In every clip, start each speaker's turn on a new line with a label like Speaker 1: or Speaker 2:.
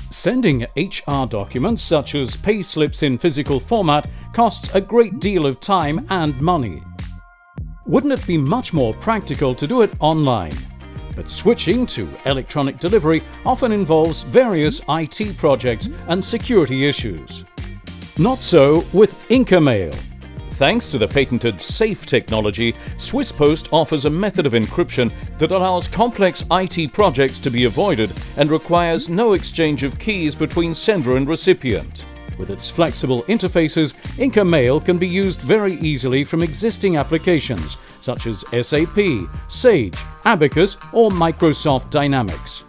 Speaker 1: Sending HR documents such as pay slips in physical format costs a great deal of time and money. Wouldn't it be much more practical to do it online? But switching to electronic delivery often involves various IT projects and security issues. Not so with Incamail. Thanks to the patented SAFE technology, Swisspost offers a method of encryption that allows complex IT projects to be avoided and requires no exchange of keys between sender and recipient. With its flexible interfaces, Incamail can be used very easily from existing applications such as SAP, Sage, Abacus or Microsoft Dynamics.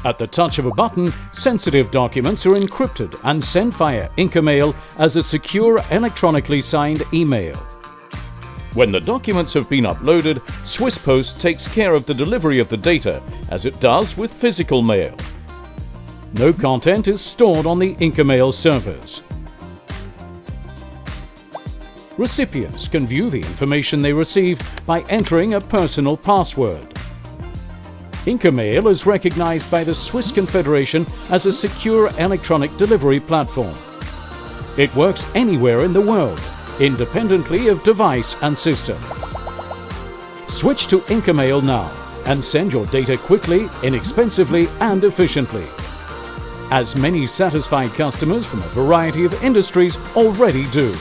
Speaker 1: At the touch of a button, sensitive documents are encrypted and sent via Incamail as a secure electronically signed email. When the documents have been uploaded, Swisspost takes care of the delivery of the data, as it does with physical mail. No content is stored on the Incamail servers. Recipients can view the information they receive by entering a personal password. Incamail is recognized by the Swiss Confederation as a secure electronic delivery platform. It works anywhere in the world, independently of device and system. Switch to Incamail now and send your data quickly, inexpensively and efficiently. As many satisfied customers from a variety of industries already do.